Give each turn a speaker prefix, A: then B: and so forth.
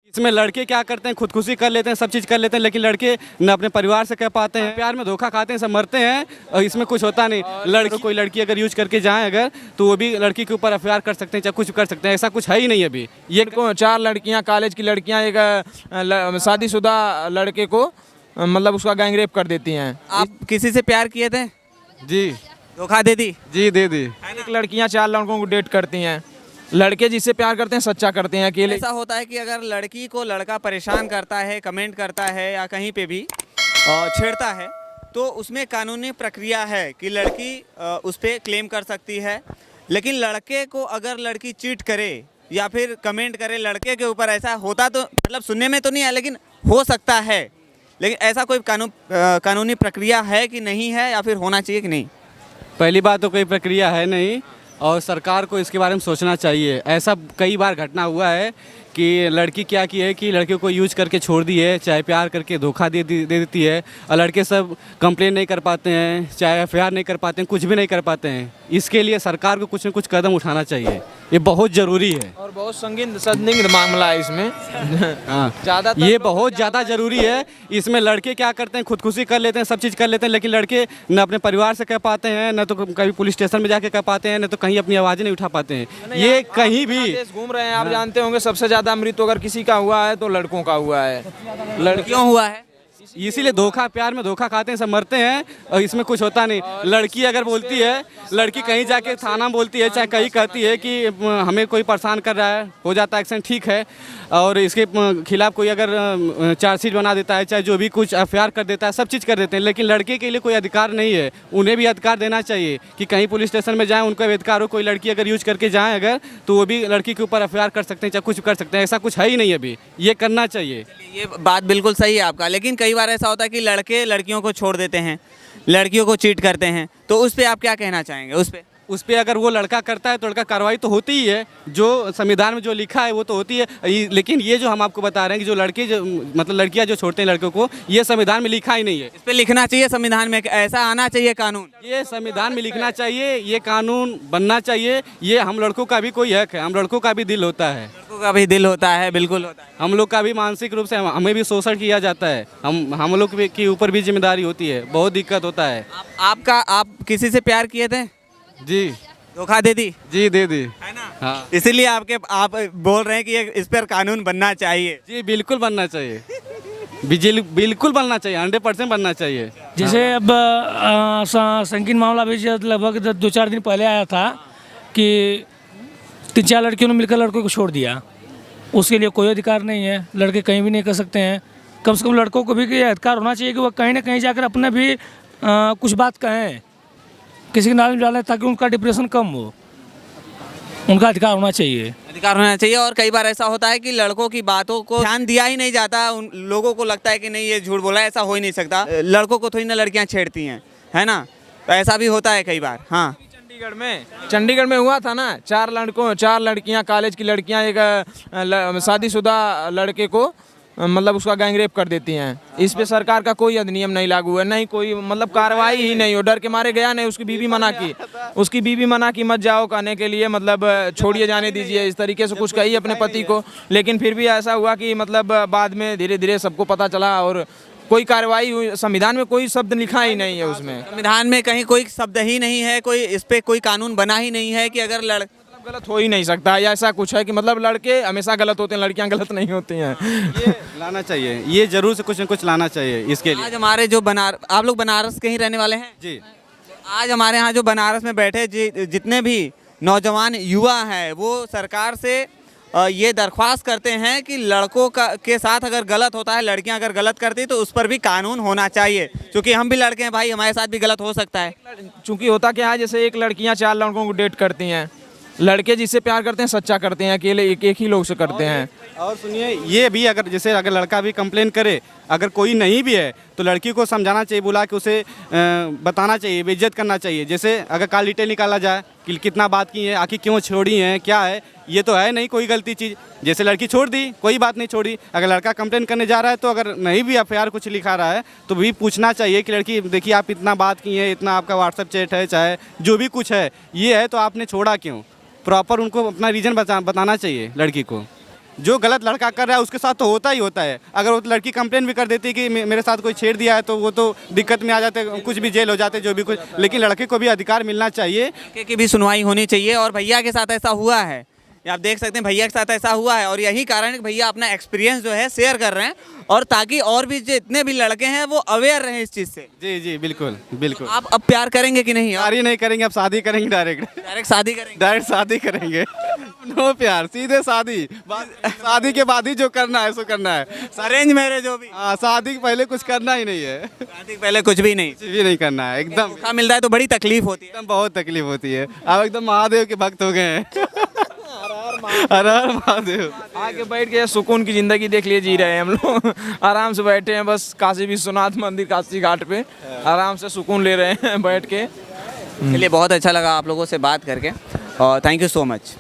A: इसमें लड़के क्या करते हैं, खुदकुशी कर लेते हैं, सब चीज़ कर लेते हैं, लेकिन लड़के न अपने परिवार से कह पाते हैं, प्यार में धोखा खाते हैं, सब मरते हैं और इसमें कुछ होता नहीं। लड़की कोई लड़की अगर यूज करके जाए अगर, तो वो भी लड़की के ऊपर अफेयर कर सकते हैं, चाहे कुछ कर सकते हैं, ऐसा कुछ है ही नहीं अभी। ये
B: को 4 लड़कियां, कॉलेज की लड़कियां एक शादीशुदा लड़के को मतलब उसका गैंगरेप कर देती हैं।
C: आप किसी से प्यार किए थे,
A: जी
C: धोखा दे दी?
A: जी दे दी।
B: एक लड़कियां 4 लड़कों को डेट करती हैं। लड़के जिससे प्यार करते हैं सच्चा करते हैं अकेले।
C: ऐसा होता है कि अगर लड़की को लड़का परेशान करता है, कमेंट करता है या कहीं पे भी छेड़ता है, तो उसमें कानूनी प्रक्रिया है कि लड़की उस पर क्लेम कर सकती है। लेकिन लड़के को अगर लड़की चीट करे या फिर कमेंट करे लड़के के ऊपर, ऐसा होता तो मतलब सुनने में तो नहीं है, लेकिन हो सकता है। लेकिन ऐसा कोई कानूनी प्रक्रिया है कि नहीं है, या फिर होना चाहिए कि नहीं?
A: पहली बात तो कोई प्रक्रिया है नहीं, और सरकार को इसके बारे में सोचना चाहिए। ऐसा कई बार घटना हुआ है कि लड़की क्या की है कि लड़के को यूज करके छोड़ दी है, चाहे प्यार करके धोखा दे देती है, और लड़के सब कंप्लेन नहीं कर पाते हैं, चाहे एफआईआर नहीं कर पाते हैं, कुछ भी नहीं कर पाते हैं। इसके लिए सरकार को कुछ न कुछ कदम उठाना चाहिए, ये बहुत ज़रूरी है
B: और बहुत संदिग्ध मामला है इसमें।
A: हाँ, ये बहुत ज़्यादा ज़रूरी है। इसमें लड़के क्या करते हैं, खुदकुशी कर लेते हैं, सब चीज़ कर लेते हैं, लेकिन लड़के न अपने परिवार से कह पाते हैं, न तो कभी पुलिस स्टेशन में जाके कह पाते हैं, न तो कहीं अपनी आवाज़ नहीं उठा पाते हैं। ये कहीं भी
B: घूम रहे हैं, आप जानते होंगे सबसे ज़्यादा मृत्यु अगर किसी का हुआ है तो लड़कों का हुआ है।
C: लड़कियों हुआ है,
A: इसीलिए धोखा, प्यार में धोखा खाते हैं, सब मरते हैं और इसमें कुछ होता नहीं। लड़की अगर बोलती है, लड़की कहीं जाके थाना में बोलती है, चाहे कहीं कहती है कि हमें कोई परेशान कर रहा है, हो जाता है एक्शन, ठीक है, और इसके खिलाफ कोई अगर चार्जशीट बना देता है, चाहे जो भी कुछ एफआईआर कर देता है, सब चीज़ कर देते हैं। लेकिन लड़के के लिए कोई अधिकार नहीं है। उन्हें भी अधिकार देना चाहिए कि कहीं पुलिस स्टेशन में जाएँ, उनको अधिकार हो। कोई लड़की अगर यूज करके जाए अगर, तो वो भी लड़की के ऊपर एफआईआर कर सकते हैं, चाहे कुछ कर सकते हैं। ऐसा कुछ है ही नहीं अभी, ये करना चाहिए।
C: ये बात बिल्कुल सही है आपका। लेकिन कई बार ऐसा होता है कि लड़के लड़कियों को छोड़ देते हैं, लड़कियों को चीट करते हैं, तो उस पर आप क्या कहना चाहेंगे? उस पर अगर वो लड़का करता है तो लड़का कार्रवाई तो होती ही है, जो संविधान में जो लिखा है वो तो होती है। लेकिन ये जो हम आपको बता रहे हैं कि जो लड़के मतलब लड़कियां जो छोड़ते हैं लड़कों को, ये संविधान में लिखा ही नहीं है। इस पर लिखना चाहिए संविधान में, ऐसा आना चाहिए कानून।
A: ये संविधान में लिखना चाहिए, ये कानून बनना चाहिए। ये हम लड़कों का भी कोई हक है, हम लड़कों का भी दिल होता है,
C: लड़कों का भी दिल होता है, बिल्कुल होता है।
A: हम लोग का भी मानसिक रूप से हमें भी शोषण किया जाता है, हम लोग के ऊपर भी जिम्मेदारी होती है, बहुत दिक्कत होता है।
C: आप किसी से प्यार किए थे,
A: जी
C: धोखा दे दी?
A: जी दे दी,
C: है ना?
A: हाँ।
C: इसीलिए आप बोल रहे हैं कि इस पर कानून बनना चाहिए।
A: जी बिल्कुल बनना चाहिए, बिल्कुल बनना चाहिए, 100% बनना चाहिए।
D: जैसे अब संगीन मामला भी लगभग 2-4 दिन पहले आया था कि 3-4 लड़कियों ने मिलकर लड़कों को छोड़ दिया। उसके लिए कोई अधिकार नहीं है, लड़के कहीं भी नहीं कर सकते हैं। कम से कम लड़कों को भी ये अधिकार होना चाहिए कि वह कहीं ना कहीं जाकर अपने भी कुछ बात कहें, किसी के नाम में डालें, ताकि उनका डिप्रेशन कम हो। उनका अधिकार होना चाहिए,
C: अधिकार होना चाहिए। और कई बार ऐसा होता है कि लड़कों की बातों को ध्यान दिया ही नहीं जाता, उन लोगों को लगता है कि नहीं ये झूठ बोला, ऐसा हो ही नहीं सकता, लड़कों को थोड़ी ना लड़कियां छेड़ती हैं, है ना? तो ऐसा भी होता है कई बार। हाँ,
B: चंडीगढ़ में हुआ था ना, 4 लड़कियां, कॉलेज की लड़कियां एक शादीशुदा लड़के को मतलब उसका गैंगरेप कर देती हैं। इस पे सरकार का कोई अधिनियम नहीं लागू है, नहीं कोई मतलब कार्रवाई ही नहीं हो। डर के मारे गया नहीं, उसकी बीवी मना की मत जाओ कहने के लिए, मतलब छोड़िए, जाने दीजिए, इस तरीके से कुछ कही अपने पति को। लेकिन फिर भी ऐसा हुआ कि मतलब बाद में धीरे धीरे सबको पता चला और कोई कार्रवाई हुई। संविधान में कोई शब्द लिखा ही नहीं है, उसमें
C: संविधान में कहीं कोई शब्द ही नहीं है, कोई इस पे कोई कानून बना ही नहीं है कि अगर
B: गलत हो ही नहीं सकता, या ऐसा कुछ है कि मतलब लड़के हमेशा गलत होते हैं, लड़कियां गलत नहीं होती हैं।
A: ये लाना चाहिए, ये जरूर से कुछ न कुछ लाना चाहिए इसके लिए।
C: आज हमारे जो आप लोग बनारस के ही रहने वाले हैं
A: जी।
C: आज हमारे यहाँ जो बनारस में बैठे जितने भी नौजवान युवा हैं, वो सरकार से ये दरख्वास्त करते हैं कि लड़कों के साथ अगर गलत होता है, लड़कियां अगर गलत करती तो उस पर भी कानून होना चाहिए, क्योंकि हम भी लड़के हैं भाई, हमारे साथ भी गलत हो सकता है।
B: चूंकि होता क्या है, जैसे एक लड़कियां 4 लड़कों को डेट करती हैं, लड़के जिससे प्यार करते हैं सच्चा करते हैं, अकेले एक ही लोग से करते हैं।
A: और सुनिए, ये भी अगर जैसे अगर लड़का भी कंप्लेन करे, अगर कोई नहीं भी है तो लड़की को समझाना चाहिए, बुला के उसे बताना चाहिए, इज्जत करना चाहिए। जैसे अगर कॉल डिटेल निकाला जाए कि कितना बात की है, आखिर क्यों छोड़ी हैं, क्या है, ये तो है नहीं कोई गलती चीज़। जैसे लड़की छोड़ दी, कोई बात नहीं, छोड़ी। अगर लड़का कंप्लेन करने जा रहा है तो अगर नहीं भी एफआईआर कुछ लिखा रहा है तो भी पूछना चाहिए कि लड़की देखिए आप इतना बात की हैं, इतना आपका व्हाट्सएप चैट है, चाहे जो भी कुछ है, ये है तो आपने छोड़ा क्यों, प्रॉपर उनको अपना रीज़न बताना चाहिए लड़की को। जो गलत लड़का कर रहा है उसके साथ तो होता ही होता है। अगर वो लड़की कंप्लेन भी कर देती है कि मेरे साथ कोई छेड़ दिया है तो वो तो दिक्कत में आ जाते, कुछ भी जेल हो जाते, जो भी कुछ। लेकिन लड़के को भी अधिकार मिलना चाहिए।
C: लड़के की भी सुनवाई होनी चाहिए। और भैया के साथ ऐसा हुआ है, ये आप देख सकते हैं भैया के साथ ऐसा हुआ है, और यही कारण है कि भैया अपना एक्सपीरियंस जो है शेयर कर रहे हैं, और ताकि और भी जितने भी लड़के हैं वो अवेयर रहें इस चीज़ से।
A: जी जी बिल्कुल बिल्कुल।
C: आप अब प्यार करेंगे कि नहीं?
A: शादी नहीं करेंगे, अब शादी करेंगे डायरेक्ट।
C: डायरेक्ट शादी करेंगे?
A: डायरेक्ट शादी करेंगे। नो प्यार, सीधे शादी। शादी के बाद ही जो करना है सो करना है।
C: अरेंज मैरिज हो भी?
A: हाँ, शादी के पहले कुछ करना ही नहीं है।
C: शादी के पहले कुछ भी नहीं?
A: कुछ भी नहीं करना है, एकदम।
C: धोखा मिलता है तो बड़ी तकलीफ होती है।
A: एकदम बहुत तकलीफ होती है। अब एकदम महादेव के भक्त हो गए हैं। हर हर महादेव।
B: आके बैठ के सुकून की जिंदगी देख लिए जी रहे हैं हम लोग। आराम से बैठे हैं बस काशी विश्वनाथ मंदिर काशी घाट पे, आराम से सुकून ले रहे हैं बैठ के।
C: चलिए, बहुत अच्छा लगा आप लोगों से बात करके, और थैंक यू सो मच।